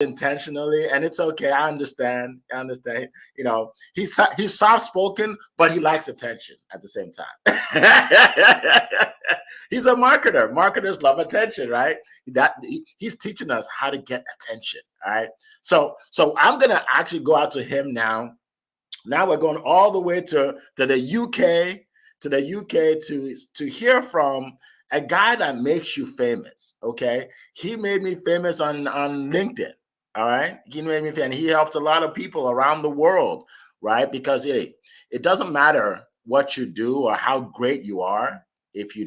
intentionally, and it's okay. I understand. I understand. He's soft spoken, but he likes attention at the same time. He's a marketer. Marketers love attention, right? He's teaching us how to get attention. All right. So I'm gonna actually go out to him now. Now we're going all the way to the UK, to hear from a guy that makes you famous. Okay, he made me famous on LinkedIn. All right, he made me famous, and he helped a lot of people around the world, right? Because it doesn't matter what you do or how great you are if you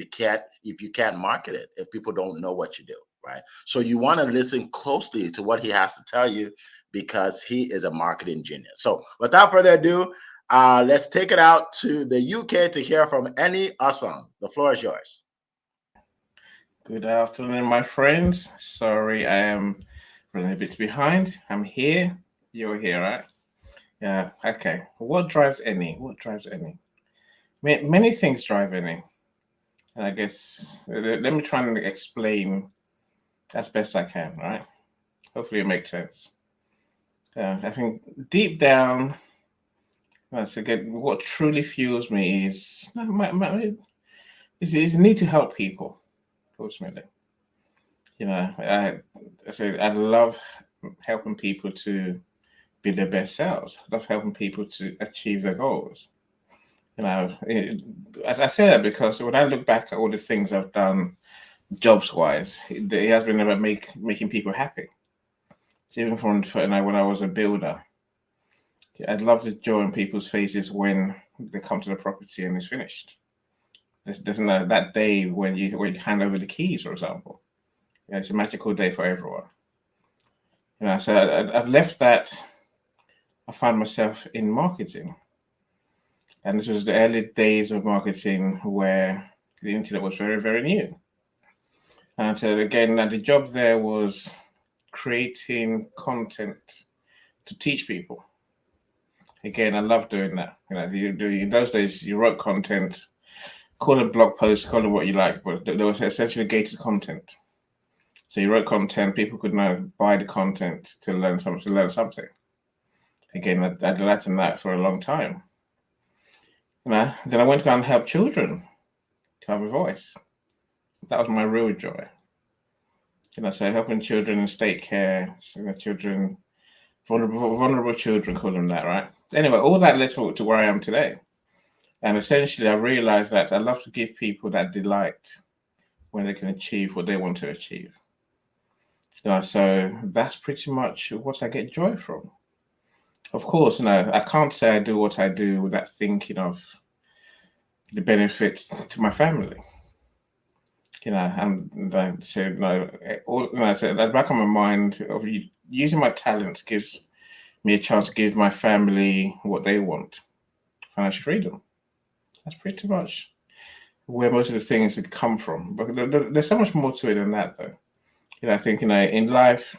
can't market it, if people don't know what you do, right? So you want to listen closely to what he has to tell you, because he is a marketing genius. So without further ado, let's take it out to the UK to hear from Annie Asong. The floor is yours. Good afternoon, my friends. Sorry, I am running a bit behind. I'm here. You're here, right? Yeah. Okay. What drives any? What drives any? Many things drive any. And I guess let me try and explain as best I can, right? Hopefully it makes sense. I think deep down, once again, what truly fuels me is the need to help people, ultimately. I love helping people to be their best selves. I love helping people to achieve their goals. As I say that because when I look back at all the things I've done jobs-wise, it has been about making people happy. So even when I was a builder, I'd love the joy on people's faces when they come to the property and it's finished. There's that day when you hand over the keys, for example. It's a magical day for everyone. So I've left that. I found myself in marketing, and this was the early days of marketing where the internet was very, very new. And so again, the job there was creating content to teach people. Again, I love doing that. In those days, you wrote content, call it blog posts, call it what you like, but there was essentially gated content. So you wrote content, people could now buy the content to learn something. Again, I did that for a long time. Then I went to go and help children to have a voice. That was my real joy. So helping children in state care, children, vulnerable children, call them that, right? Anyway, all that led to where I am today. And essentially, I realized that I love to give people that delight when they can achieve what they want to achieve. So that's pretty much what I get joy from. Of course, I can't say I do what I do without thinking of the benefits to my family. So at the back of my mind, of using my talents gives me a chance to give my family what they want, financial freedom. That's pretty much where most of the things come from. But there's so much more to it than that, though. I think in life,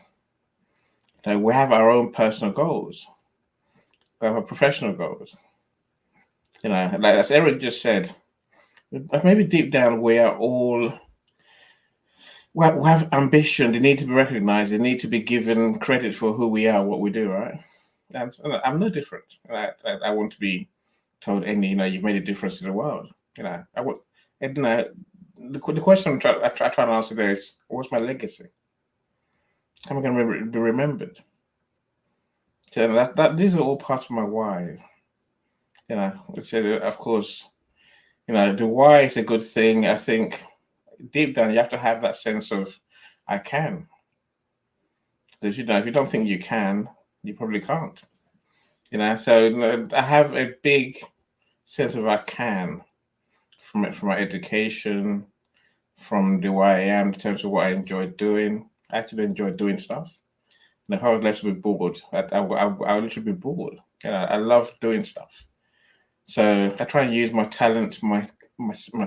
we have our own personal goals. We have our professional goals. Like as Eric just said, maybe deep down we have ambition. They need to be recognized. They need to be given credit for who we are, what we do, right? And I'm no different. I want to be told, you've made a difference to the world. I want. The question I'm trying to answer there is, what's my legacy? How am I going to be remembered? So these are all parts of my why. Of course, the why is a good thing. I think deep down you have to have that sense of I can. Because if you don't think you can, you probably can't. So I have a big sense of I can from my education, from the way I am in terms of what I enjoy doing. I actually enjoy doing stuff. And if I was left to be bored, I would literally be bored. I love doing stuff. So I try and use my talent, my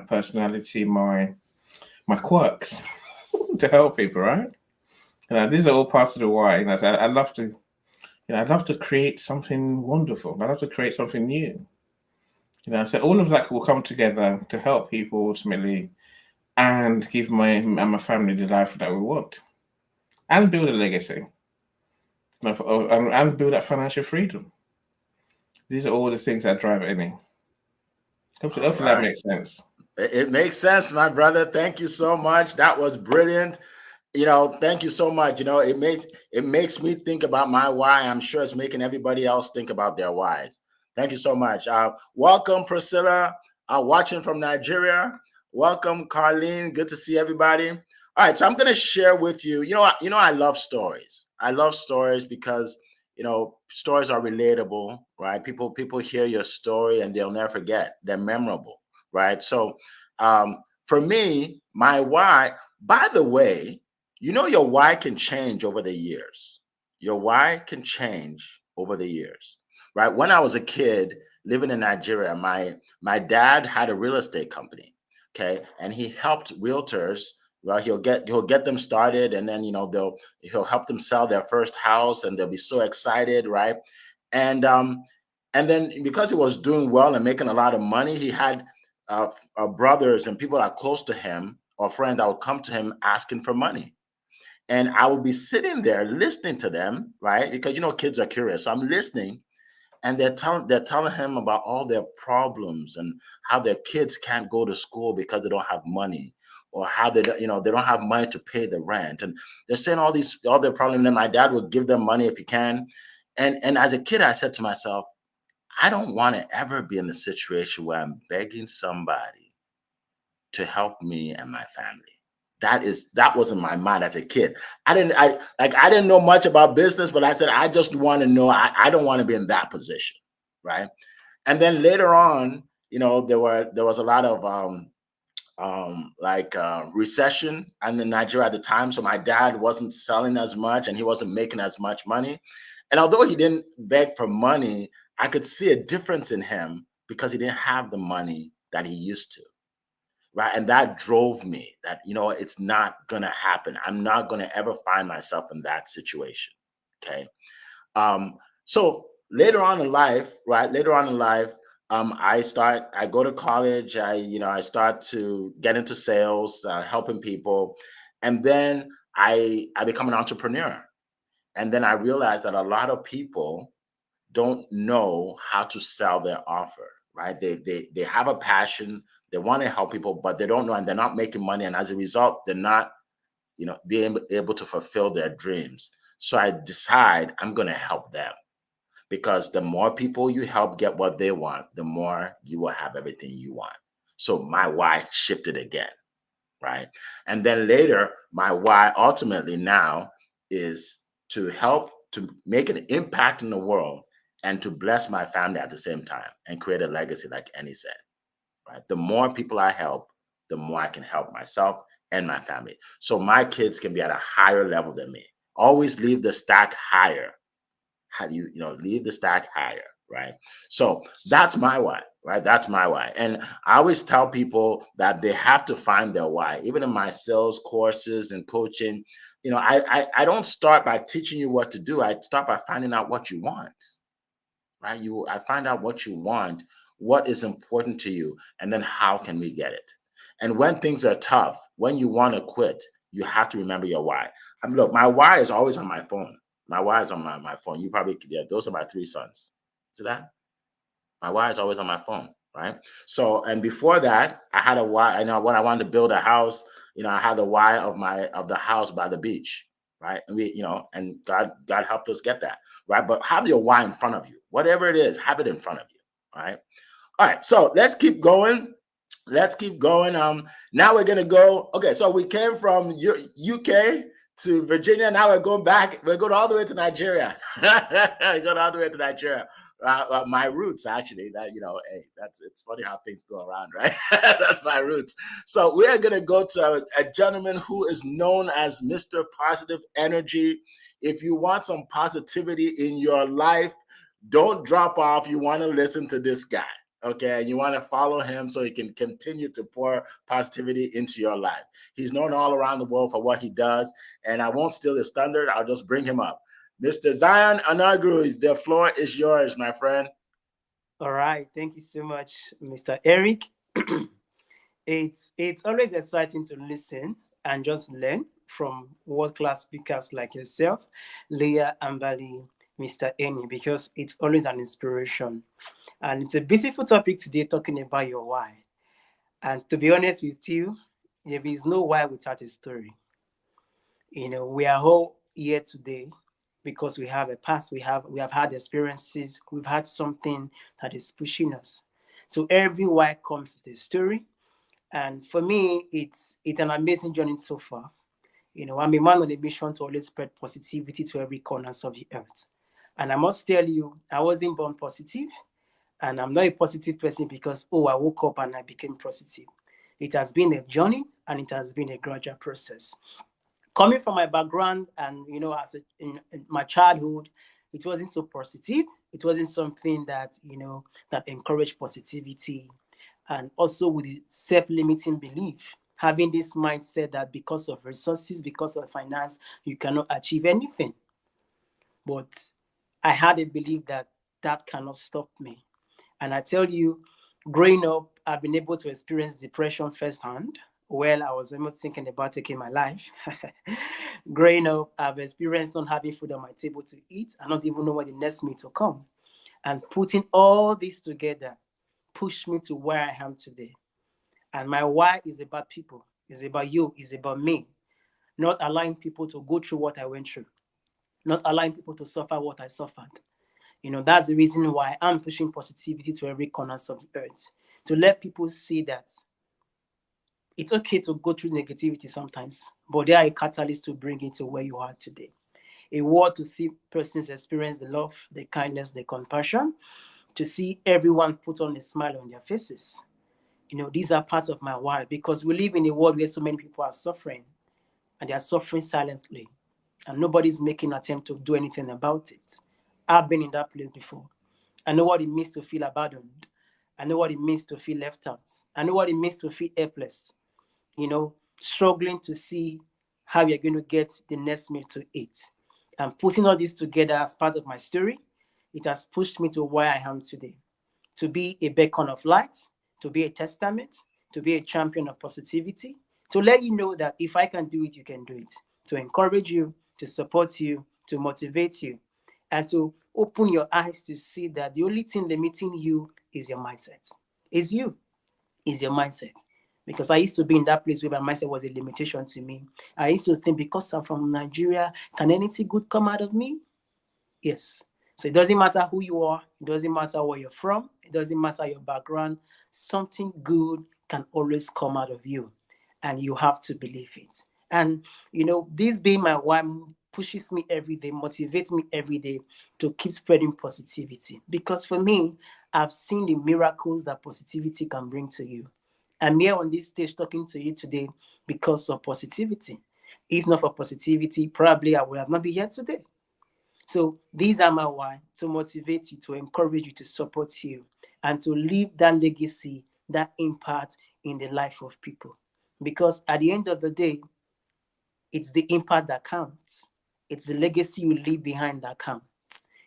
personality, my quirks to help people, right? These are all parts of the why. I love to, I love to create something wonderful. I love to create something new. So all of that will come together to help people ultimately, and give my family the life that we want, and build a legacy. and build that financial freedom. These are all the things that drive any. All Hopefully that right. makes sense. It makes sense, my brother. Thank you so much. That was brilliant. Thank you so much. It makes me think about my why. I'm sure it's making everybody else think about their whys. Thank you so much. Welcome, Priscilla, watching from Nigeria. Welcome, Carlene. Good to see everybody. All right, so I'm going to share with you. I love stories. I love stories because stories are relatable, right? People hear your story and they'll never forget. They're memorable, right? So, for me, my why. By the way, your why can change over the years. Your why can change over the years, right? When I was a kid living in Nigeria, my dad had a real estate company, okay, and he helped realtors. Well, he'll get them started, and then he'll help them sell their first house, and they'll be so excited, right? And and then because he was doing well and making a lot of money, he had brothers and people that are close to him or friends that would come to him asking for money. And I would be sitting there listening to them, right? Because kids are curious. So I'm listening, and they're telling him about all their problems and how their kids can't go to school because they don't have money, or how they don't have money to pay the rent. And they're saying all their problems. And my dad would give them money if he can. And as a kid, I said to myself, I don't want to ever be in a situation where I'm begging somebody to help me and my family. That was in my mind as a kid. I didn't know much about business, but I said I just want to know. I don't want to be in that position, right? And then later on, there was a lot of recession in Nigeria at the time. So my dad wasn't selling as much and he wasn't making as much money. And although he didn't beg for money, I could see a difference in him because he didn't have the money that he used to. Right. And that drove me that, it's not going to happen. I'm not going to ever find myself in that situation. Okay. So later on in life, right? Later on in life, I go to college. I start to get into sales, helping people. And then I become an entrepreneur. And then I realized that a lot of people don't know how to sell their offer, right? They have a passion, they want to help people, but they don't know, and they're not making money. And as a result, they're not, being able to fulfill their dreams. So I decide I'm going to help them, because the more people you help get what they want, the more you will have everything you want. So my why shifted again, right? And then later, my why ultimately now is to help to make an impact in the world and to bless my family at the same time and create a legacy, like Annie said, right? The more people I help, the more I can help myself and my family. So my kids can be at a higher level than me. Always leave the stack higher. How do leave the stack higher, right? So that's my why, right? That's my why. And I always tell people that they have to find their why. Even in my sales courses and coaching, I don't start by teaching you what to do. I start by finding out what you want, right? I find out what you want, what is important to you, and then how can we get it? And when things are tough, when you want to quit, you have to remember your why. Look, my why is always on my phone. My why is on my phone. You probably, yeah, those are my three sons. See that? My why is always on my phone, right? So, and before that, I had a why. I know when I wanted to build a house, I had the why of the house by the beach, right? And and God helped us get that, right? But have your why in front of you, whatever it is, have it in front of you, all right? All right. So let's keep going. Let's keep going. Now we're gonna go. Okay, so we came from UK to Virginia. Now we're going back. We're going all the way to Nigeria. We're going all the way to Nigeria. My roots, actually. Hey, it's funny how things go around, right? That's my roots. So we are gonna go to a gentleman who is known as Mr. Positive Energy. If you want some positivity in your life, don't drop off. You want to listen to this guy. Okay, and you want to follow him so he can continue to pour positivity into your life. He's known all around the world for what he does, and I won't steal his thunder. I'll just bring him up. Mr. Zion Anagru, the floor is yours, my friend. All right. Thank you so much, Mr. Eric. It's always exciting to listen and just learn. from world-class speakers like yourself, Leah, Ambali, Mr. Eni, because it's always an inspiration. And it's a beautiful topic today, talking about your why. And to be honest with you, there is no why without a story. We are all here today because we have a past, we have had experiences, we've had something that is pushing us. So every why comes with a story. And for me, it's an amazing journey so far. I'm a man on a mission to always spread positivity to every corner of the earth. And I must tell you, I wasn't born positive, and I'm not a positive person because, oh, I woke up and I became positive. It has been a journey and it has been a gradual process. Coming from my background and, as in my childhood, it wasn't so positive. It wasn't something that, that encouraged positivity. And also with the self-limiting belief, having this mindset that because of resources, because of finance, you cannot achieve anything. But I had a belief that that cannot stop me. And I tell you, growing up, I've been able to experience depression firsthand. Well, I was almost thinking about taking my life. Growing up, I've experienced not having food on my table to eat and not even know when the next meal to come. And putting all this together pushed me to where I am today. And my why is about people, is about you, is about me. Not allowing people to go through what I went through, not allowing people to suffer what I suffered. That's the reason why I'm pushing positivity to every corner of the earth, to let people see that it's okay to go through negativity sometimes, but they are a catalyst to bring it to where you are today. A word to see persons experience the love, the kindness, the compassion, to see everyone put on a smile on their faces. These are parts of my why, because we live in a world where so many people are suffering, and they are suffering silently, and nobody's making an attempt to do anything about it. I've been in that place before. I know what it means to feel abandoned. I know what it means to feel left out. I know what it means to feel helpless, struggling to see how you're going to get the next meal to eat. And putting all this together as part of my story, it has pushed me to where I am today, to be a beacon of light, to be a testament, to be a champion of positivity, to let you know that if I can do it, you can do it, to encourage you, to support you, to motivate you, and to open your eyes to see that the only thing limiting you is your mindset. Is you, is your mindset. Because I used to be in that place where my mindset was a limitation to me. I used to think, because I'm from Nigeria, can anything good come out of me? Yes. So it doesn't matter who you are, it doesn't matter where you're from, it doesn't matter your background, something good can always come out of you. And you have to believe it. And this being my wife pushes me every day, motivates me every day to keep spreading positivity. Because for me, I've seen the miracles that positivity can bring to you. I'm here on this stage talking to you today because of positivity. If not for positivity, probably I would have not been here today. So these are my why: to motivate you, to encourage you, to support you, and to leave that legacy, that impact in the life of people. Because at the end of the day, it's the impact that counts. It's the legacy you leave behind that counts.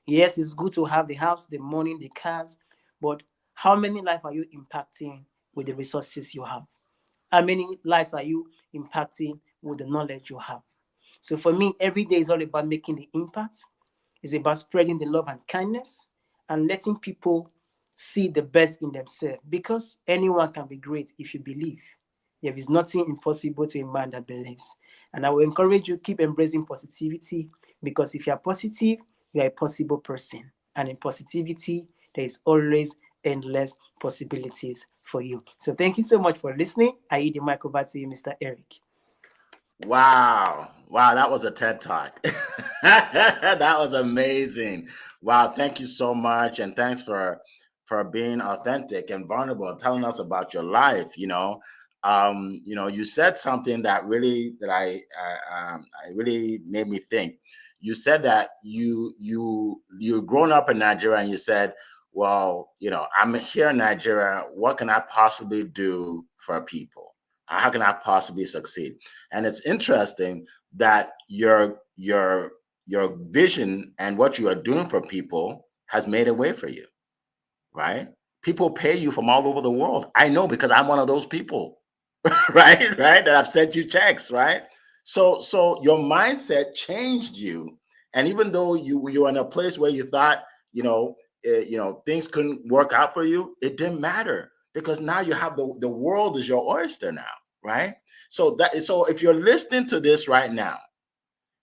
Yes, it's good to have the house, the money, the cars, but how many lives are you impacting with the resources you have? How many lives are you impacting with the knowledge you have? So for me, every day is all about making the impact. It's about spreading the love and kindness and letting people see the best in themselves, because anyone can be great if you believe. There is nothing impossible to a man that believes. And I will encourage you, keep embracing positivity, because if you are positive, you are a possible person. And in positivity, there is always endless possibilities for you. So thank you so much for listening. I yield the mic over to you, Mr. Eric. Wow. Wow, that was a TED Talk. That was amazing. Wow, thank you so much. And thanks for being authentic and vulnerable and telling us about your life. You said something that really made me think. You said that you're grown up in Nigeria, and you said, well, I'm here in Nigeria. What can I possibly do for people? How can I possibly succeed? And it's interesting that your vision and what you are doing for people has made a way for you, right? People pay you from all over the world. I know, because I'm one of those people, right? That I've sent you checks, right? So your mindset changed you, and even though you were in a place where you thought, things couldn't work out for you, it didn't matter, because now you have the world is your oyster now, right? So if you're listening to this right now,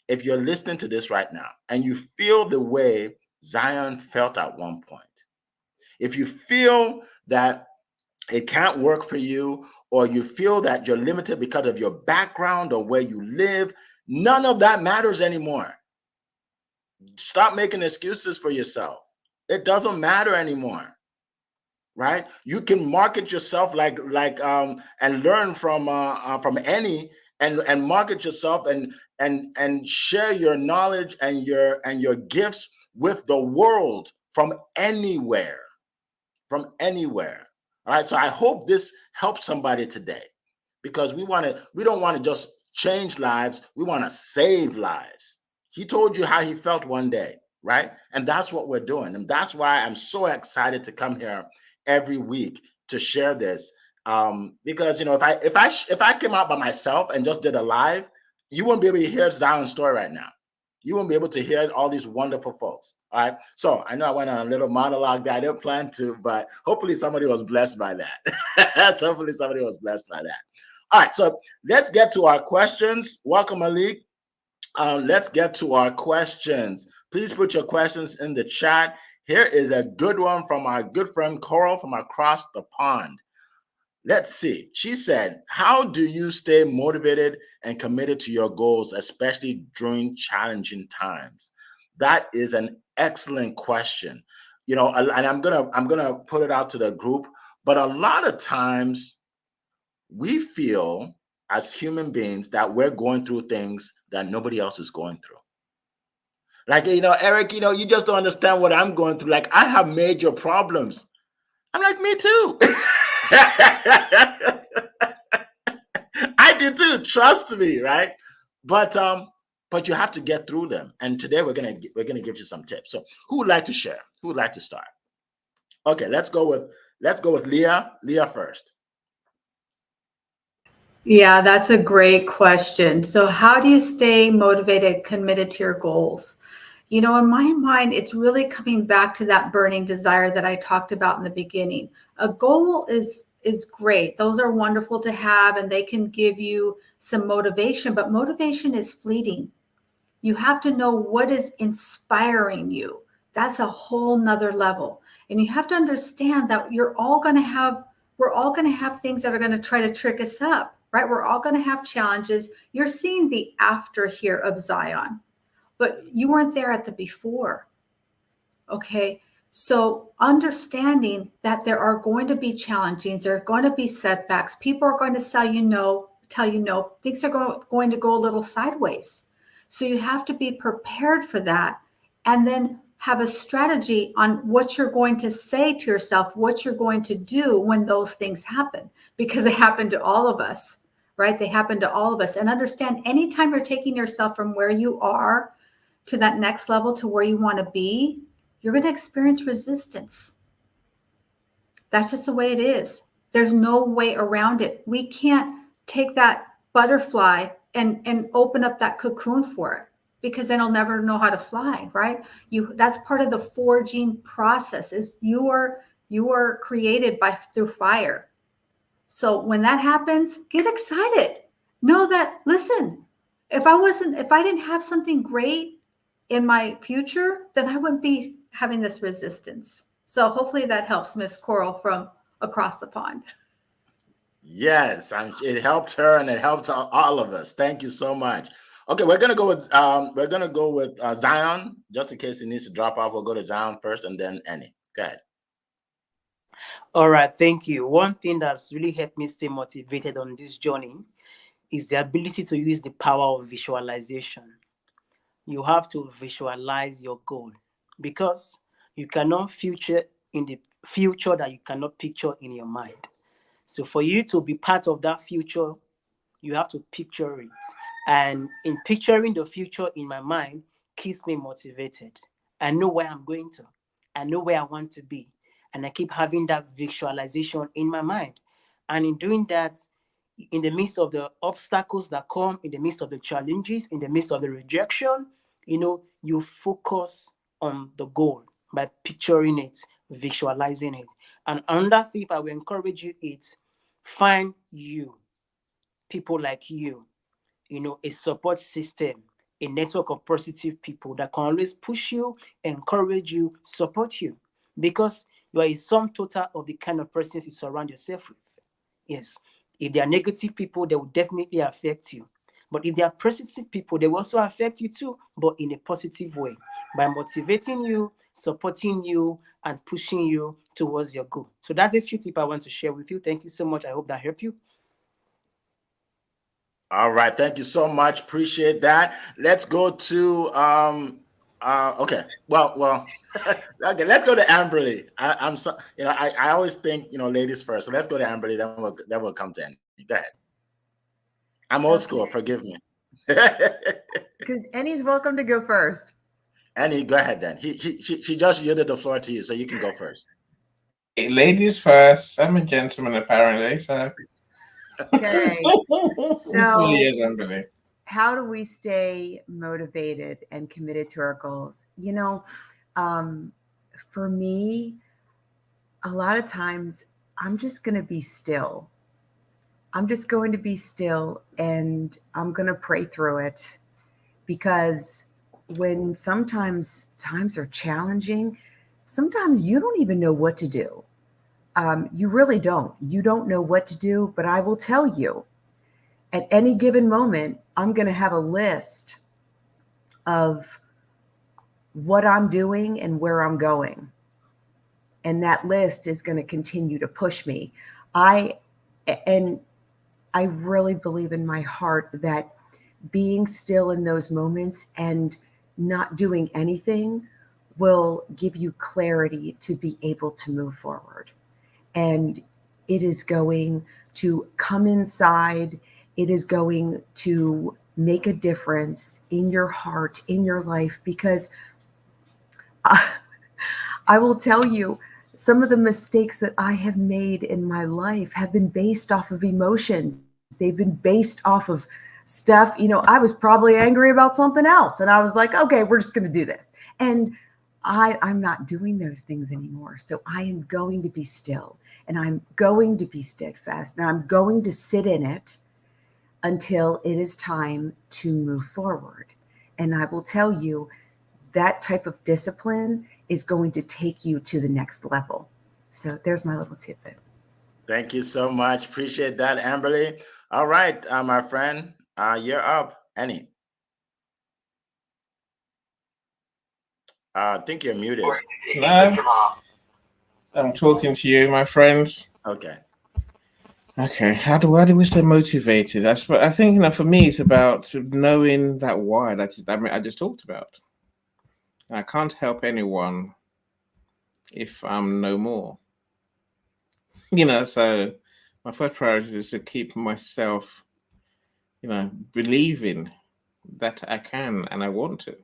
and you feel the way Zion felt at one point, if you feel that it can't work for you, or you feel that you're limited because of your background or where you live, none of that matters anymore. Stop making excuses for yourself. It doesn't matter anymore, right? You can market yourself and learn from any, and market yourself, and share your knowledge and your gifts with the world from anywhere, from anywhere. All right. So I hope this helps somebody today, because we don't want to just change lives. We want to save lives. He told you how he felt one day, right? And that's what we're doing. And that's why I'm so excited to come here every week to share this. Because if I came out by myself and just did a live, you wouldn't be able to hear Zion's story right now. You won't be able to hear all these wonderful folks. All right. So I know I went on a little monologue that I didn't plan to, but hopefully somebody was blessed by that. Hopefully somebody was blessed by that. All right. So let's get to our questions. Welcome, Malik. Let's get to our questions. Please put your questions in the chat. Here is a good one from our good friend Coral from across the pond. Let's see. She said, how do you stay motivated and committed to your goals, especially during challenging times? That is an excellent question. And I'm gonna put it out to the group, but a lot of times we feel as human beings that we're going through things that nobody else is going through. Like, Eric, you just don't understand what I'm going through. Like, I have major problems. I'm like, me too. I do too. Trust me, right? But you have to get through them. And today we're gonna give you some tips. So who would like to share? Who would like to start? Okay, let's go with Leah. Leah first. Yeah, that's a great question. So how do you stay motivated, committed to your goals? In my mind, it's really coming back to that burning desire that I talked about in the beginning. A goal is great. Those are wonderful to have, and they can give you some motivation, but motivation is fleeting. You have to know what is inspiring you. That's a whole nother level. And you have to understand that we're all going to have things that are going to try to trick us up, right? We're all going to have challenges. You're seeing the after here of Zion, but you weren't there at the before. Okay. So understanding that there are going to be challenges, there are going to be setbacks. People are going to tell you no, things are going to go a little sideways. So you have to be prepared for that, and then have a strategy on what you're going to say to yourself, what you're going to do when those things happen, because they happen to all of us, right? They happen to all of us. And understand, anytime you're taking yourself from where you are to that next level, to where you want to be, you're going to experience resistance. That's just the way it is. There's no way around it. We can't take that butterfly and open up that cocoon for it, because then it'll never know how to fly, right? That's part of the forging process. Is you are created through fire. So when that happens, get excited. Know that, listen, if I didn't have something great in my future, then I wouldn't be having this resistance. So hopefully that helps Miss Coral from across the pond. Yes, it helped her and it helped all of us. Thank you so much. Okay, we're gonna go with Zion, just in case he needs to drop off. We'll go to Zion first, and then Annie. Go ahead. All right, thank you. One thing that's really helped me stay motivated on this journey is the ability to use the power of visualization. You have to visualize your goal, because you cannot future in the future that you cannot picture in your mind. So for you to be part of that future, you have to picture it. And in picturing the future in my mind keeps me motivated. I know where I'm going to. I know where I want to be. And I keep having that visualization in my mind. And in doing that, in the midst of the obstacles that come, in the midst of the challenges, in the midst of the rejection, you focus on the goal by picturing it, visualizing it. And another thing I will encourage you is find people like you, a support system, a network of positive people that can always push you, encourage you, support you, because you are a sum total of the kind of persons you surround yourself with. Yes, if they are negative people, they will definitely affect you. But if they are positive people, they will also affect you too, but in a positive way, by motivating you, supporting you, and pushing you towards your goal. So that's a few tips I want to share with you. Thank you so much. I hope that helped you. All right, thank you so much. Appreciate that. Let's go to okay. Well, okay. Let's go to Amberly. I'm so I always think ladies first. So let's go to Amberly. Then we'll come to Annie. Go ahead. I'm old school. Forgive me. Because Annie's welcome to go first. Annie, go ahead then. She just yielded the floor to you, so you can go first. Hey, ladies first. I'm a gentleman, apparently. So. Okay. So, how do we stay motivated and committed to our goals? For me, a lot of times I'm just going to be still. I'm just going to be still and I'm going to pray through it, because when sometimes times are challenging, sometimes you don't even know what to do. You really don't. You don't know what to do, but I will tell you, at any given moment, I'm going to have a list of what I'm doing and where I'm going. And that list is going to continue to push me. I really believe in my heart that being still in those moments and not doing anything will give you clarity to be able to move forward. And it is going to come inside. It is going to make a difference in your heart, in your life, because I will tell you, some of the mistakes that I have made in my life have been based off of emotions. They've been based off of stuff. I was probably angry about something else. And I was like, okay, we're just going to do this. And I'm not doing those things anymore. So I am going to be still, and I'm going to be steadfast, and I'm going to sit in it until it is time to move forward. And I will tell you, that type of discipline is going to take you to the next level. So there's my little tidbit. Thank you so much. Appreciate that, Amberly. All right, my friend, you're up. Annie. I think you're muted. No, I'm talking to you, my friends. Okay. How do we stay motivated? I think for me it's about knowing that why that I just talked about. I can't help anyone if I'm no more. So my first priority is to keep myself, believing that I can and I want to.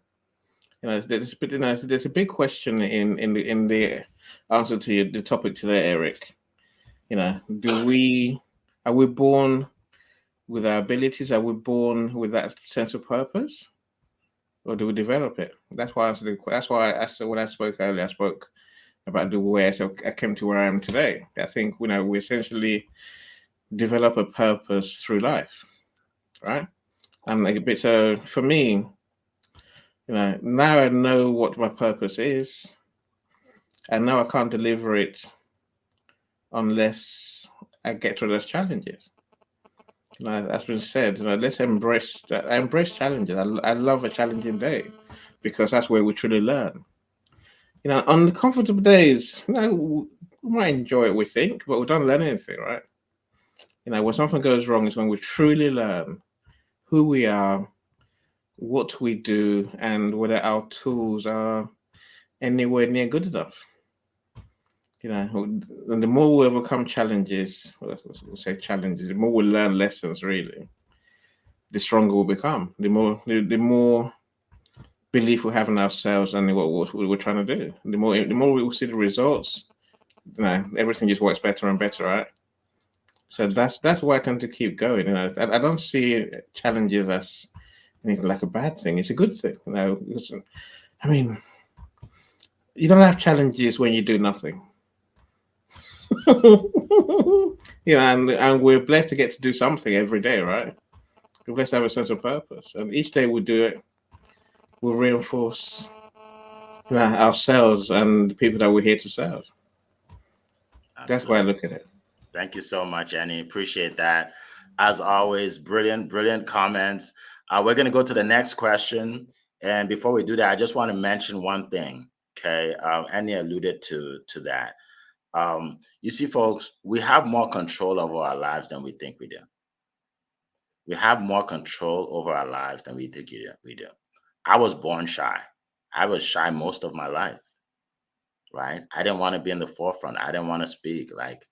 There's a big question in the answer to the topic today, Eric. Are we born with our abilities? Are we born with that sense of purpose, or do we develop it? That's why when I spoke earlier, I spoke about the way I came to where I am today. I think we essentially develop a purpose through life, right? And a bit for me, now I know what my purpose is, and now I can't deliver it unless I get through those challenges. That's been said. Let's embrace that. I embrace challenges. I love a challenging day, because that's where we truly learn. On the comfortable days, we might enjoy it, we think, but we don't learn anything, right? When something goes wrong is when we truly learn who we are, what we do, and whether our tools are anywhere near good enough. And the more we overcome challenges, we'll say challenges, the more we learn lessons, really, the stronger we'll become. The more belief we have in ourselves and what we're trying to do. The more we will see the results, everything just works better and better, right? So that's why I tend to keep going. I don't see challenges as anything like a bad thing. It's a good thing. Listen, I mean, you don't have challenges when you do nothing. And we're blessed to get to do something every day, right? We're blessed to have a sense of purpose, and each day we do it, we'll reinforce ourselves and the people that we're here to serve. Absolutely. That's why I look at it. Thank you so much, Annie. Appreciate that. As always, brilliant comments. We're going to go to the next question. And before we do that, I just want to mention one thing. Okay. Annie alluded to that. You see, folks, we have more control over our lives than we think we do. We have more control over our lives than we think we do. I was born shy. I was shy most of my life, right? I didn't want to be in the forefront. I didn't want to speak. Like,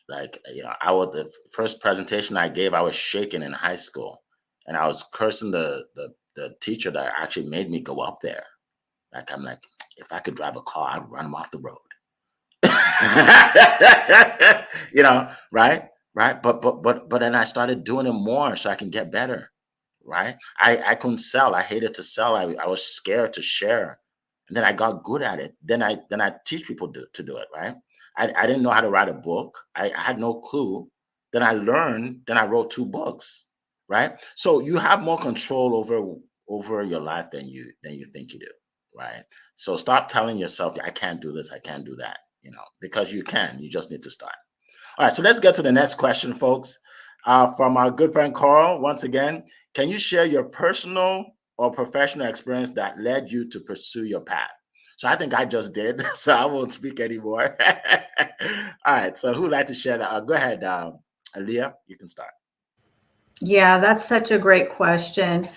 the first presentation I gave, I was shaking in high school, and I was cursing the teacher that actually made me go up there. Like, I'm like, if I could drive a car, I'd run him off the road. Right? But then I started doing it more so I can get better. Right? I couldn't sell. I hated to sell. I was scared to share. And then I got good at it. Then I teach people to do it. Right? I didn't know how to write a book. I had no clue. Then I learned. Then I wrote 2 books. Right? So you have more control over your life than you think you do. Right? So stop telling yourself, I can't do this, I can't do that. Because you can. You just need to start. All right. So let's get to the next question, folks. From our good friend Carl. Once again, can you share your personal or professional experience that led you to pursue your path? So I think I just did, so I won't speak anymore. All right. So who'd like to share that? Go ahead, Aaliyah. You can start. Yeah, that's such a great question.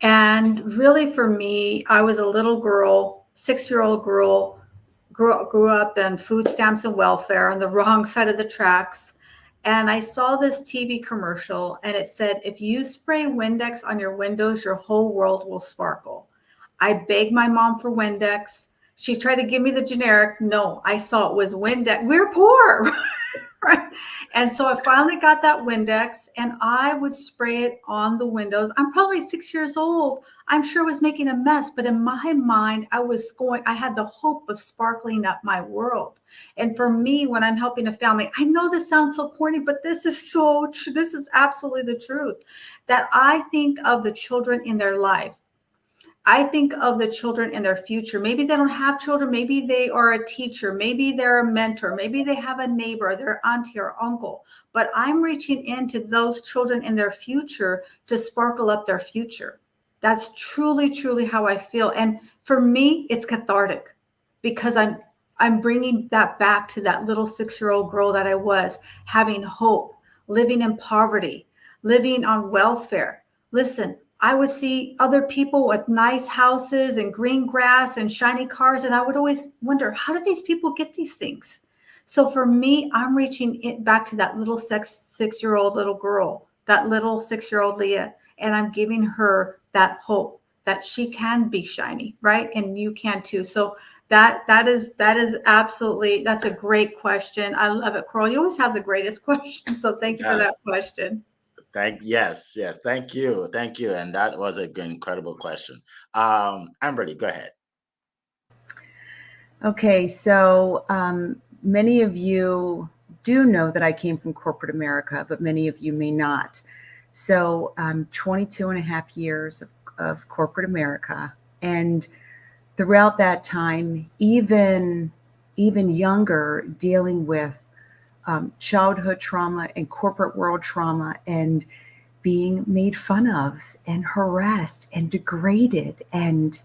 And really, for me, I was a little girl, 6-year-old girl, grew up in food stamps and welfare on the wrong side of the tracks. And I saw this TV commercial, and it said, if you spray Windex on your windows, your whole world will sparkle. I begged my mom for Windex. She tried to give me the generic. No, I saw it was Windex. We're poor. Right? And so I finally got that Windex, and I would spray it on the windows. I'm probably 6 years old. I'm sure I was making a mess, but in my mind, I had the hope of sparkling up my world. And for me, when I'm helping a family, I know this sounds so corny, but this is so true. This is absolutely the truth, that I think of the children in their life. I think of the children in their future. Maybe they don't have children. Maybe they are a teacher. Maybe they're a mentor. Maybe they have a neighbor, their auntie or uncle. But I'm reaching into those children in their future to sparkle up their future. That's truly, truly how I feel. And for me, it's cathartic, because I'm bringing that back to that little 6-year-old girl that I was, having hope, living in poverty, living on welfare. Listen, I would see other people with nice houses and green grass and shiny cars, and I would always wonder, how do these people get these things? So for me, I'm reaching it back to that little 6-year-old little girl, that little 6-year-old Leah, and I'm giving her that hope that she can be shiny, right? And you can too. So that is absolutely, that's a great question. I love it, Carl. You always have the greatest question. So thank you for that question. Yes. Thank you. And that was an incredible question. Amberly, go ahead. Okay, so many of you do know that I came from corporate America, but many of you may not. So 22 and a half years of corporate America. And throughout that time, even younger, dealing with childhood trauma and corporate world trauma, and being made fun of and harassed and degraded and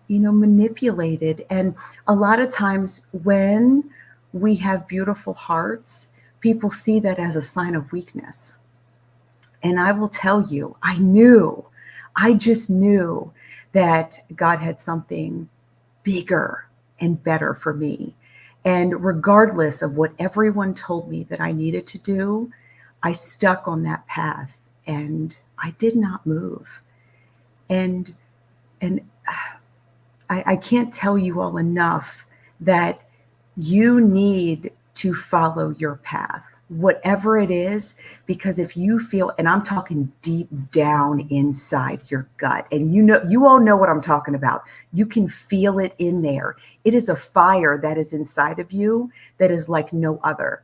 manipulated. And a lot of times when we have beautiful hearts, people see that as a sign of weakness. And I will tell you, I just knew that God had something bigger and better for me. And regardless of what everyone told me that I needed to do, I stuck on that path and I did not move. And I can't tell you all enough that you need to follow your path. whatever it is, because if you feel, and I'm talking deep down inside your gut, and you all know what I'm talking about. You can feel it in there. It is a fire that is inside of you that is like no other.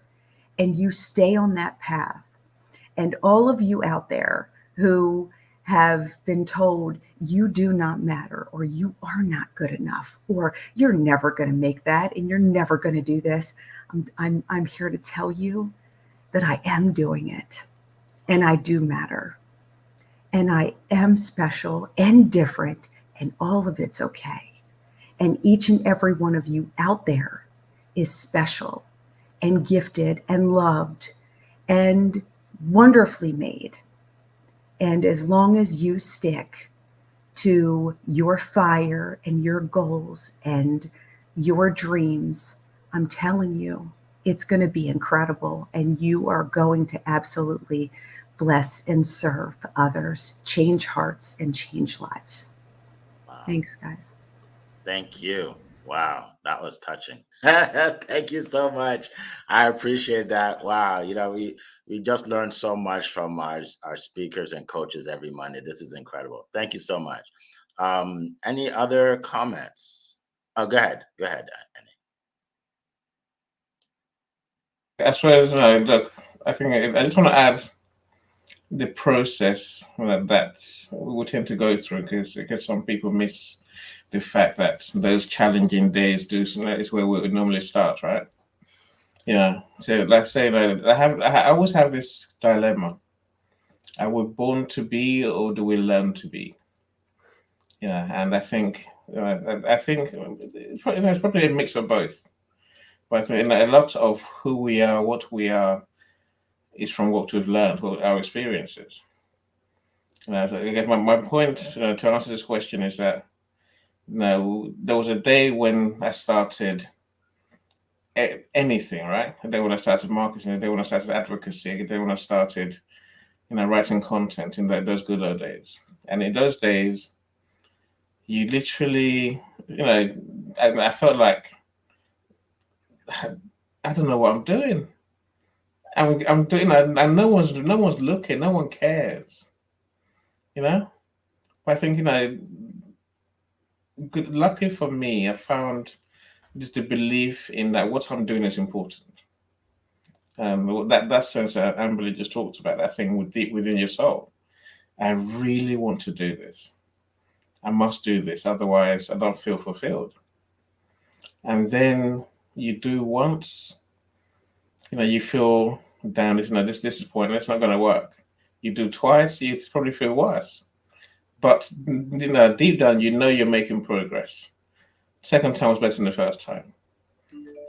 And you stay on that path. And all of you out there who have been told you do not matter, or you are not good enough, or you're never going to make that, and you're never going to do this, I'm here to tell you that I am doing it, and I do matter, and I am special and different, and all of it's okay. And each and every one of you out there is special and gifted and loved and wonderfully made. And as long as you stick to your fire and your goals and your dreams, I'm telling you, it's going to be incredible. And you are going to absolutely bless and serve others, change hearts, and change lives. Wow. Thanks, guys. Thank you. Wow, that was touching. Thank you so much. I appreciate that. Wow, we just learned so much from our speakers and coaches every Monday. This is incredible. Thank you so much. Any other comments? Oh, go ahead, Annie. As far as look, I think I just want to add the process that we tend to go through, because some people miss the fact that those challenging days is where we would normally start, right? Yeah. So, like say, I always have this dilemma: are we born to be, or do we learn to be? Yeah, and I think it's probably a mix of both. But I think a lot of who we are, what we are, is from what we've learned, or our experiences. So again, my point to answer this question is that there was a day when I started anything, right? A day when I started marketing, a day when I started advocacy, a day when I started, writing content in those good old days. And in those days, you literally, I felt like I don't know what I'm doing. I'm doing, and no one's looking, no one cares, But I think, luckily for me, I found just the belief in that what I'm doing is important. That sense that Amberly just talked about, that thing deep within your soul. I really want to do this. I must do this, otherwise I don't feel fulfilled. And then you do once, you feel down. This is pointless. It's not going to work. You do twice, you probably feel worse. But deep down, you're making progress. Second time was better than the first time.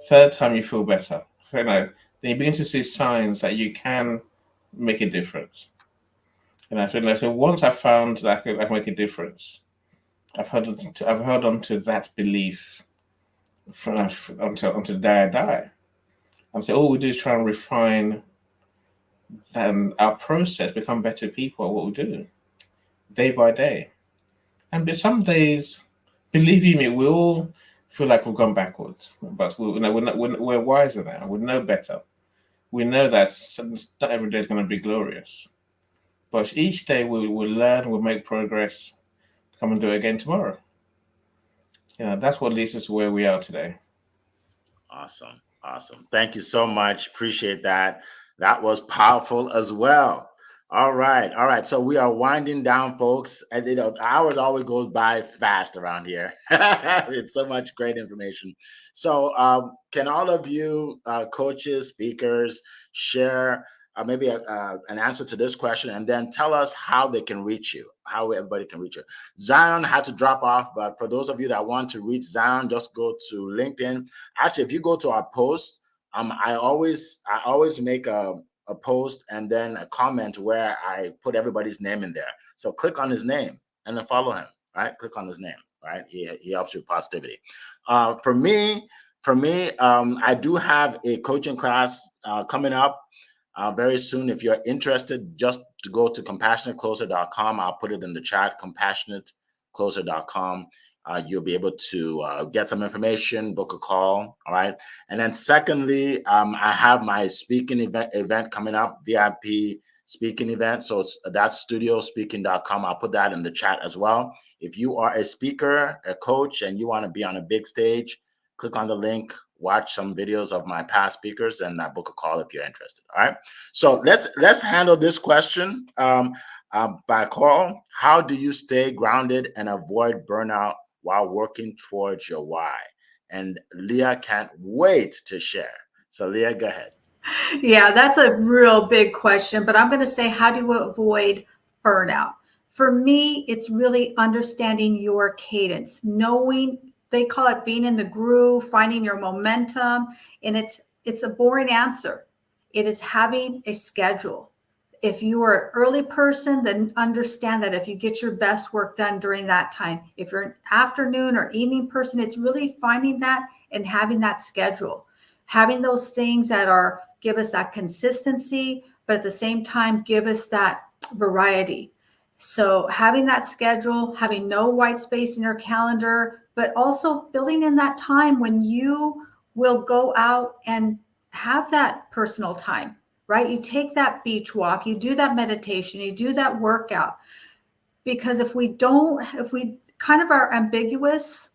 Third time, you feel better. Then you begin to see signs that you can make a difference. So once I found that I can make a difference, I've held on to that belief until the day I die. And so all we do is try and refine our process, become better people at what we do, day by day. And some days, believe you me, we all feel like we've gone backwards, but we're wiser now. We know better. We know that not every day is going to be glorious, but each day we'll learn, we'll make progress. Come and do it again tomorrow. That's what leads us to where we are today. Awesome. Thank you so much. Appreciate that. That was powerful as well. All right. So we are winding down, folks. And hours always goes by fast around here. It's so much great information. So can all of you coaches, speakers, share maybe an answer to this question, and then tell us how they can reach you, how everybody can reach you. Zion had to drop off, but for those of you that want to reach Zion, just go to LinkedIn. Actually, if you go to our posts, I always make a post and then a comment where I put everybody's name in there. So click on his name and then follow him, right? Click on his name, right? He helps you with positivity. For me, I do have a coaching class coming up very soon. If you're interested, just to go to compassionatecloser.com. I'll put it in the chat, compassionatecloser.com. you'll be able to get some information, book a call. All right. And then secondly, I have my speaking event coming up, VIP speaking event. So that's studiospeaking.com. I'll put that in the chat as well. If you are a speaker, a coach, and you want to be on a big stage, click on the link, watch some videos of my past speakers, and book a call if you're interested. All right. So let's handle this question by call. How do you stay grounded and avoid burnout while working towards your why? And Leah can't wait to share. So Leah, go ahead. Yeah, that's a real big question, but I'm going to say, how do you avoid burnout? For me, it's really understanding your cadence, knowing, they call it being in the groove, finding your momentum. And it's a boring answer. It is having a schedule. If you are an early person, then understand that if you get your best work done during that time. If you're an afternoon or evening person, it's really finding that and having that schedule, having those things that give us that consistency, but at the same time, give us that variety. So having that schedule, having no white space in your calendar, but also building in that time when you will go out and have that personal time, right? You take that beach walk, you do that meditation, you do that workout. Because if we kind of are ambiguous,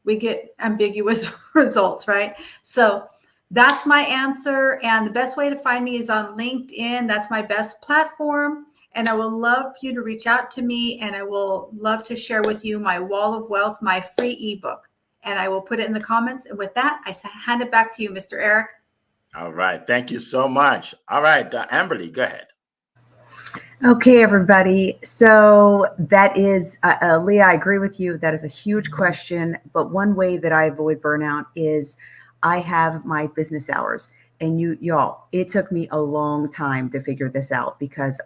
we get ambiguous results, right? So that's my answer. And the best way to find me is on LinkedIn. That's my best platform. And I will love you to reach out to me, and I will love to share with you my Wall of Wealth, my free ebook. And I will put it in the comments. And with that, I hand it back to you, Mr. Eric. All right. Thank you so much. All right. Amberly, go ahead. Okay, everybody. So that is, Leah, I agree with you. That is a huge question. But one way that I avoid burnout is I have my business hours. And y'all, it took me a long time to figure this out, because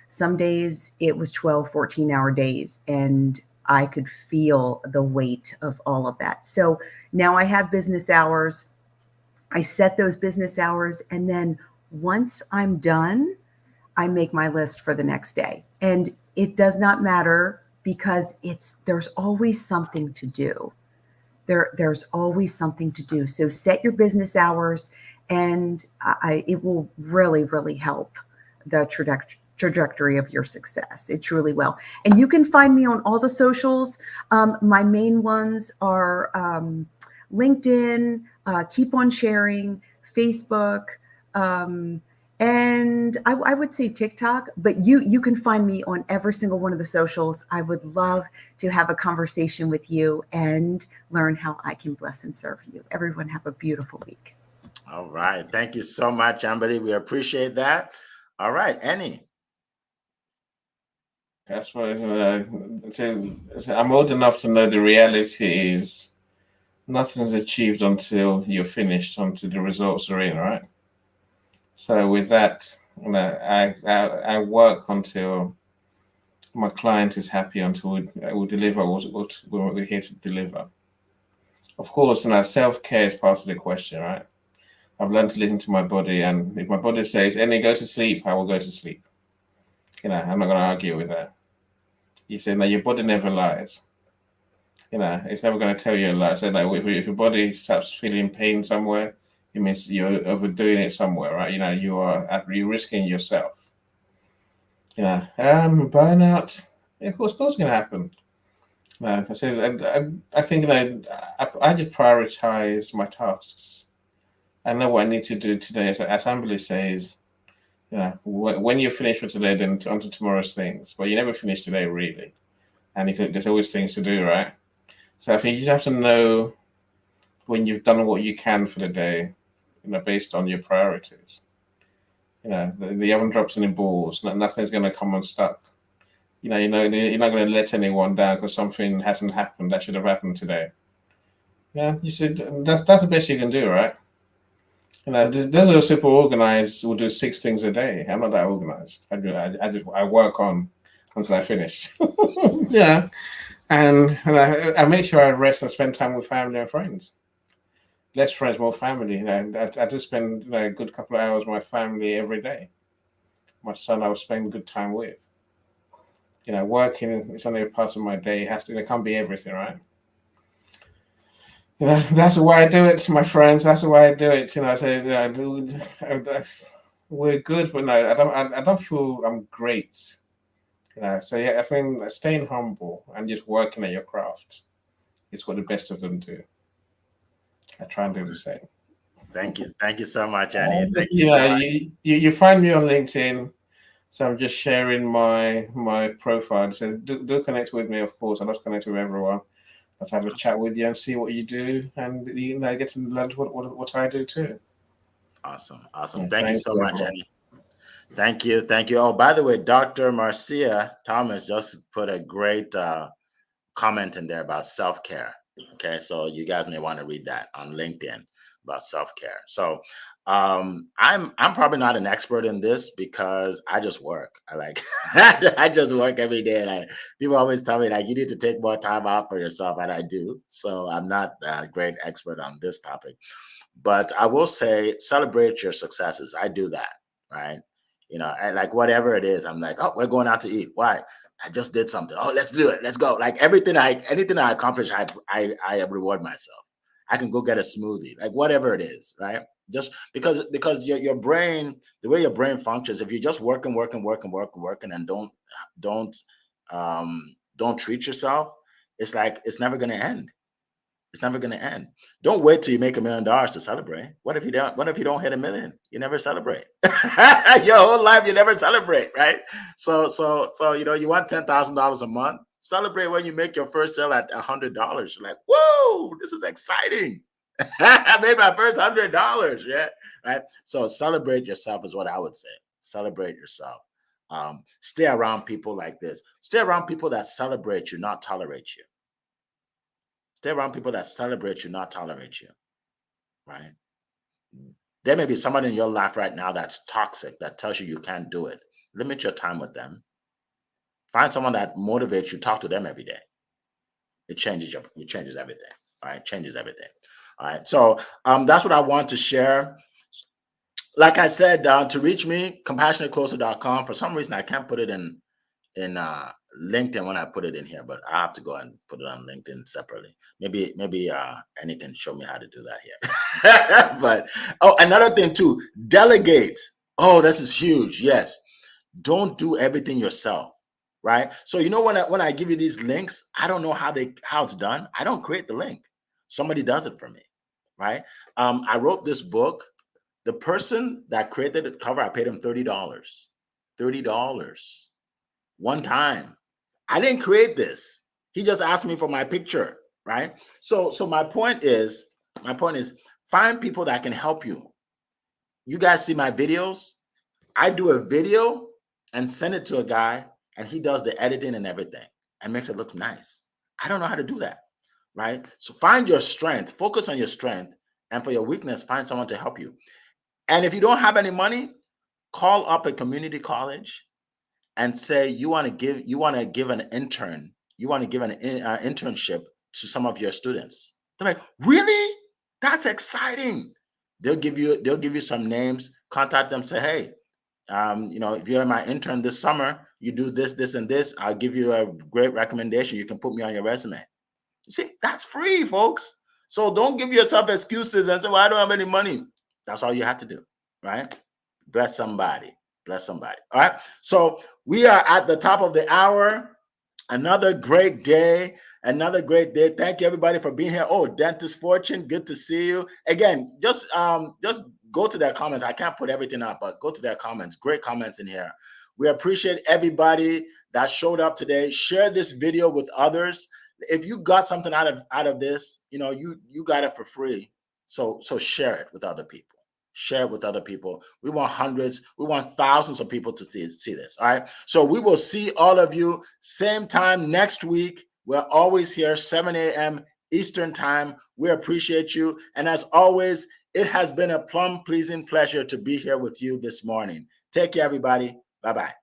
some days it was 12, 14-hour days, and I could feel the weight of all of that. So now I have business hours. I set those business hours, and then once I'm done, I make my list for the next day. And it does not matter, because there's always something to do. There's always something to do. So set your business hours, and it will really, really help the trajectory of your success. It truly will. And you can find me on all the socials. My main ones are LinkedIn, Keep on Sharing, Facebook, and I would say TikTok, but you can find me on every single one of the socials. I would love to have a conversation with you and learn how I can bless and serve you. Everyone have a beautiful week. All right. Thank you so much, Amberly. We appreciate that. All right. Annie. That's what I'm old enough to know the reality is nothing's achieved until you're finished, until the results are in, right? So with that, I work until my client is happy, until we deliver what we're here to deliver. Of course, self-care is part of the question, right? I've learned to listen to my body, and if my body says, "Any, go to sleep," I will go to sleep. I'm not going to argue with that. You say, no, your body never lies. It's never going to tell you a lie. So if your body starts feeling pain somewhere, it means you're overdoing it somewhere, right? You're risking yourself. Burnout, of course, it's going to happen. I said, I think I just prioritize my tasks. I know what I need to do today. As Amberly says, when you're finished for today, then on to tomorrow's things. But you never finish today, really. And there's always things to do, right? So I think you just have to know when you've done what you can for the day, based on your priorities. You haven't dropped any balls. Nothing's going to come unstuck. You're not going to let anyone down because something hasn't happened that should have happened today. You said that's the best you can do, right? Those are super organized. Will do 6 things a day. I'm not that organized. I work on until I finish. Yeah, and I make sure I rest and spend time with family and friends. Less friends, more family. I just spend a good couple of hours with my family every day. My son, I will spend good time with. Working is only a part of my day. It can't be everything, right? That's why I do it, my friends. That's why I do it. I say, we're good, but no, I don't feel I'm great. So yeah, I think staying humble and just working at your craft is what the best of them do. I try and do the same. Thank you so much, Annie. Thank you. You find me on LinkedIn. So I'm just sharing my profile. So do connect with me, of course. I love connecting with everyone. Let's have a chat with you and see what you do, and get to learn what I do too. Awesome. Thank you so much, Annie. Thank you. Oh, by the way, Dr. Marcia Thomas just put a great comment in there about self-care. Okay, so you guys may want to read that on LinkedIn about self-care. So I'm probably not an expert in this because I just work. I just work every day. And people always tell me you need to take more time out for yourself, and I do. So I'm not a great expert on this topic, but I will say celebrate your successes. I do that, right? And whatever it is, I'm like, oh, we're going out to eat. Why? I just did something. Oh, let's do it. Let's go. Anything I accomplish, I reward myself. I can go get a smoothie, whatever it is, right? Just because your brain, the way your brain functions, if you're just working and don't treat yourself, it's never going to end. It's never going to end. Don't wait till you make $1 million to celebrate. What if you don't hit 1 million? You never celebrate. Your whole life, you never celebrate, right? So you want $10,000 a month. Celebrate when you make your first sale at $100. You're like, whoa, this is exciting. I made my first $100. Yeah, right. So celebrate yourself is what I would say. Celebrate yourself. Stay around people like this. Stay around people that celebrate you, not tolerate you. Stay around people that celebrate you, not tolerate you, right? There may be someone in your life right now that's toxic, that tells you can't do it. Limit your time with them. Find someone that motivates you. Talk to them every day. It changes everything. All right, changes everything. All right, so that's what I want to share. Like I said, to reach me, compassionatecloser.com. For some reason, I can't put it in LinkedIn when I put it in here, but I have to go and put it on LinkedIn separately. Maybe Annie can show me how to do that here. But another thing too, delegate. Oh, this is huge. Yes, don't do everything yourself, right? So when I give you these links, I don't know how it's done. I don't create the link. Somebody does it for me, right? I wrote this book. The person that created the cover, I paid him $30. $30 one time. I didn't create this. He just asked me for my picture, right? So my point is find people that can help you. You guys see my videos? I do a video and send it to a guy, and he does the editing and everything and makes it look nice. I don't know how to do that, right? So find your strength, focus on your strength, and for your weakness, find someone to help you. And if you don't have any money, call up a community college and say you want to give an internship to some of your students. They're like, really? That's exciting. They'll give you some names. Contact them. Say, hey, if you're my intern this summer, you do this, and this. I'll give you a great recommendation. You can put me on your resume. You see, that's free, folks. So don't give yourself excuses and say, well, I don't have any money. That's all you have to do, right? Bless somebody. All right. So we are at the top of the hour. Another great day. Thank you, everybody, for being here. Oh, Dentist Fortune, good to see you. Again, just go to their comments. I can't put everything up, but go to their comments. Great comments in here. We appreciate everybody that showed up today. Share this video with others. If you got something out of this, you got it for free. So share it with other people. Share it with other people. We want hundreds, we want thousands of people to see this. All right. So we will see all of you same time next week. We're always here, 7 a.m. Eastern time. We appreciate you. And as always, it has been a plum-pleasing pleasure to be here with you this morning. Take care, everybody. Bye-bye.